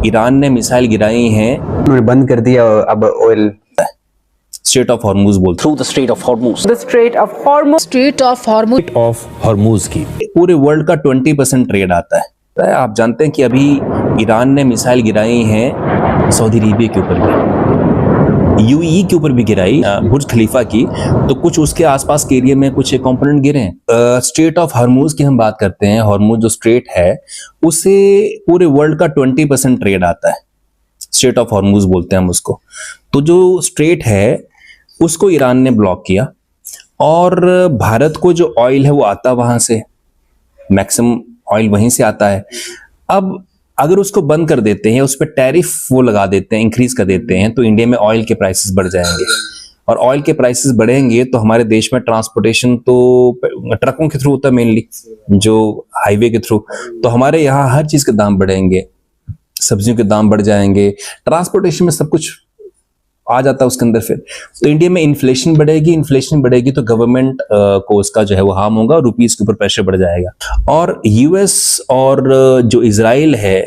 Iran ने missile गिराई हैं, उन्होंने बंद कर दिया अब ऑयल। स्ट्रेट ऑफ हॉर्मुज बोलते through the Strait of Hormuz. The Strait of Hormuz. Of Hormuz की हैं। पूरे वर्ल्ड का 20% ट्रेड आता है। आप जानते हैं कि अभी ईरान ने मिसाइल गिराई हैं सऊदी अरेबिया के ऊपर भी, यूएई के ऊपर भी गिराई, बुर्ज खलीफा की, तो कुछ उसके आसपास के एरिया में कुछ कंपोनेंट गिरे हैं। स्ट्रेट ऑफ हॉर्मुज की हम बात करते हैं। हॉर्मुज जो स्ट्रेट है उससे पूरे वर्ल्ड का 20% ट्रेड आता है। स्ट्रेट ऑफ हॉर्मुज बोलते हैं हम उसको। तो जो स्ट्रेट है उसको ईरान ने ब्लॉक किया और भारत को जो ऑयल है वो आता वहां से, मैक्सिमम ऑयल वहीं से आता है। अब अगर उसको बंद कर देते हैं, उस पर टैरिफ वो लगा देते हैं, इंक्रीज कर देते हैं, तो इंडिया में ऑयल के प्राइसेस बढ़ जाएंगे और ऑयल के प्राइसेस बढ़ेंगे तो हमारे देश में ट्रांसपोर्टेशन तो ट्रकों के थ्रू होता है मेनली, जो हाईवे के थ्रू, तो हमारे यहाँ हर चीज के दाम बढ़ेंगे, सब्जियों के दाम बढ़ जाएंगे, ट्रांसपोर्टेशन में सब कुछ आ जाता है उसके अंदर। फिर तो इंडिया में इन्फ्लेशन बढ़ेगी तो गवर्नमेंट को उसका जो है वो हार्म होगा और रुपीस के ऊपर प्रेशर बढ़ जाएगा। और यूएस और जो इजराइल है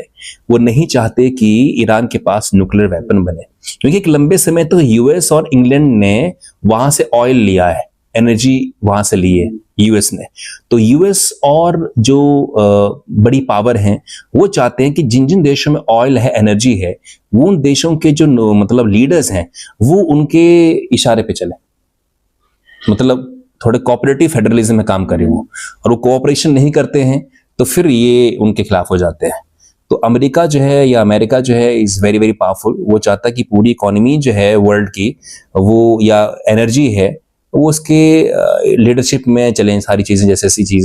वो नहीं चाहते कि ईरान के पास न्यूक्लियर वेपन बने, क्योंकि एक लंबे समय तक यूएस और इंग्लैंड ने वहां से ऑयल लिया है, एनर्जी वहां से ली है यूएस ने। तो यूएस और जो बड़ी पावर हैं वो चाहते हैं कि जिन जिन देशों में ऑयल है, एनर्जी है, वो उन देशों के जो मतलब लीडर्स हैं वो उनके इशारे पे चले, मतलब थोड़े कोऑपरेटिव फेडरलिज्म में काम करें वो, और वो कोऑपरेशन नहीं करते हैं तो फिर ये उनके खिलाफ हो जाते हैं। तो अमेरिका जो है या अमेरिका जो है इज वेरी वेरी पावरफुल। वो चाहता है कि पूरी इकोनॉमी जो है वर्ल्ड की वो या एनर्जी है वो उसके लीडरशिप में चलें सारी चीजें, जैसे ऐसी चीजें।